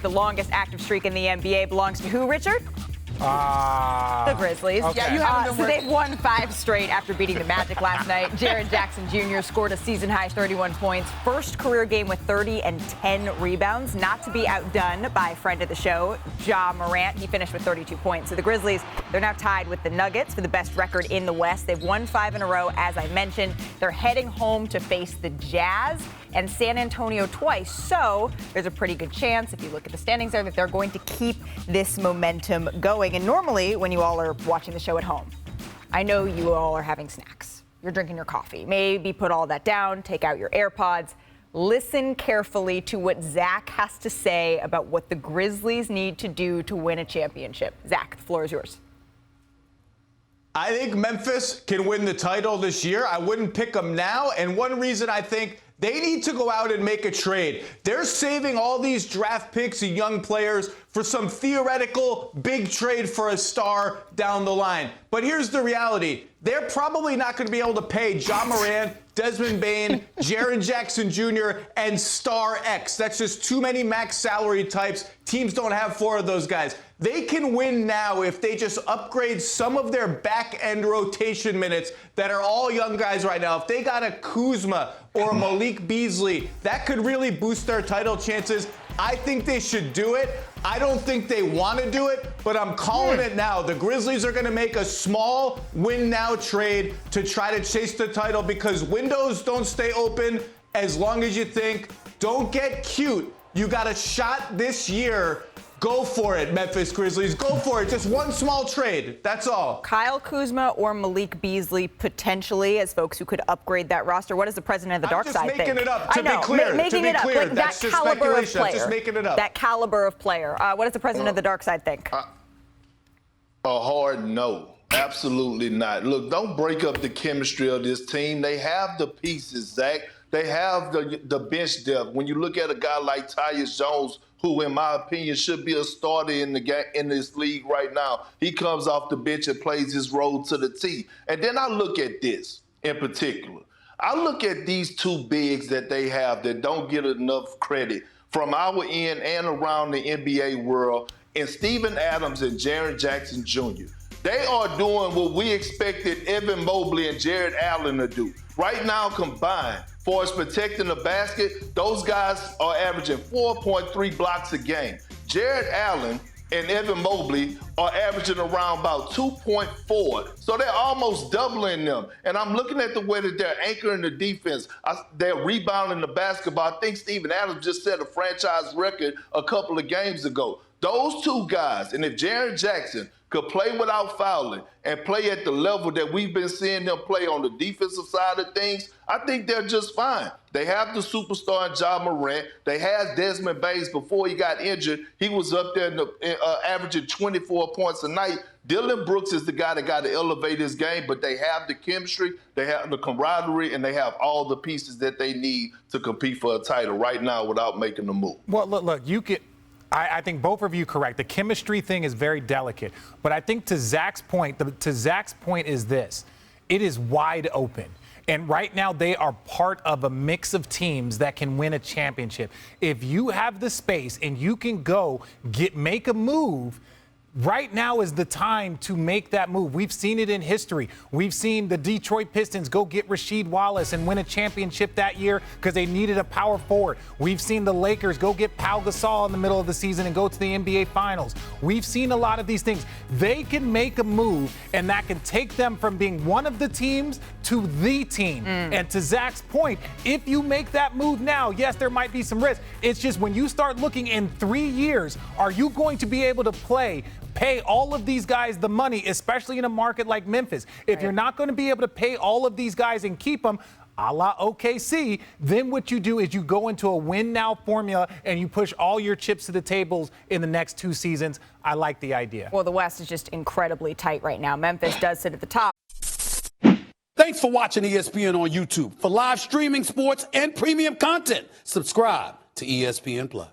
The longest active streak in the NBA belongs to who, Richard? The Grizzlies. Okay. Yeah, you have so they've won 5 straight after beating the Magic last night. Jaren Jackson Jr. scored a season-high 31 points. First career game with 30 and 10 rebounds. Not to be outdone by a friend of the show, Ja Morant. He finished with 32 points. So the Grizzlies, they're now tied with the Nuggets for the best record in the West. They've won 5 in a row, as I mentioned. They're heading home to face the Jazz and San Antonio twice. So there's a pretty good chance, if you look at the standings there, that they're going to keep this momentum going. And normally, when you all are watching the show at home, I know you all are having snacks. You're drinking your coffee. Maybe put all that down, take out your AirPods. Listen carefully to what Zach has to say about what the Grizzlies need to do to win a championship. Zach, the floor is yours. I think Memphis can win the title this year. I wouldn't pick them now. And one reason I think they need to go out and make a trade. They're saving all these draft picks and young players for some theoretical big trade for a star down the line. But here's the reality. They're probably not going to be able to pay Ja Morant, Desmond Bane, Jaren Jackson Jr., and Star X. That's just too many max salary types. Teams don't have 4 of those guys. They can win now if they just upgrade some of their back-end rotation minutes that are all young guys right now. If they got a Kuzma or a Malik Beasley, that could really boost their title chances. I think they should do it. I don't think they want to do it, but I'm calling it now. The Grizzlies are going to make a small win-now trade to try to chase the title because windows don't stay open as long as you think. Don't get cute. You got a shot this year. Go for it, Memphis Grizzlies. Go for it. Just one small trade. That's all. Kyle Kuzma or Malik Beasley potentially as folks who could upgrade that roster. What does the president of the dark side think? I'm just making it up, to be clear. Making it up. Like That's that just caliber of speculation. player. I'm just making it up. That caliber of player. What does the president of the dark side think? A hard no. Absolutely not. Look, don't break up the chemistry of this team. They have the pieces, Zach. They have the bench depth. When you look at a guy like Tyus Jones, who, in my opinion, should be a starter in this league right now, he comes off the bench and plays his role to the T. And then I look at this in particular. I look at these 2 bigs that they have that don't get enough credit from our end and around the NBA world, and Steven Adams and Jaren Jackson Jr. They are doing what we expected Evan Mobley and Jared Allen to do. Right now, combined, for us protecting the basket, those guys are averaging 4.3 blocks a game. Jared Allen and Evan Mobley are averaging around about 2.4. So they're almost doubling them. And I'm looking at the way that they're anchoring the defense. They're rebounding the basketball. I think Steven Adams just set a franchise record a couple of games ago. Those 2 guys, and if Jaren Jackson could play without fouling and play at the level that we've been seeing them play on the defensive side of things, I think they're just fine. They have the superstar in Ja Morant. They had Desmond Baines before he got injured. He was up there averaging 24 points a night. Dylan Brooks is the guy that got to elevate his game, but they have the chemistry, they have the camaraderie, and they have all the pieces that they need to compete for a title right now without making a move. Well, look, you can. I think both of you correct. The chemistry thing is very delicate. But I think to Zach's point is this. It is wide open. And right now they are part of a mix of teams that can win a championship. If you have the space and you can go make a move, right now is the time to make that move. We've seen it in history. We've seen the Detroit Pistons go get Rasheed Wallace and win a championship that year because they needed a power forward. We've seen the Lakers go get Pau Gasol in the middle of the season and go to the NBA Finals. We've seen a lot of these things. They can make a move, and that can take them from being one of the teams to the team. And to Zach's point, if you make that move now, yes, there might be some risk. It's just when you start looking in 3 years, are you going to be able to pay all of these guys the money, especially in a market like Memphis? If you're not going to be able to pay all of these guys and keep them, a la OKC, then what you do is you go into a win-now formula and you push all your chips to the tables in the next 2 seasons. I like the idea. Well, the West is just incredibly tight right now. Memphis does sit at the top. Thanks for watching ESPN on YouTube. For live streaming sports and premium content, subscribe to ESPN+.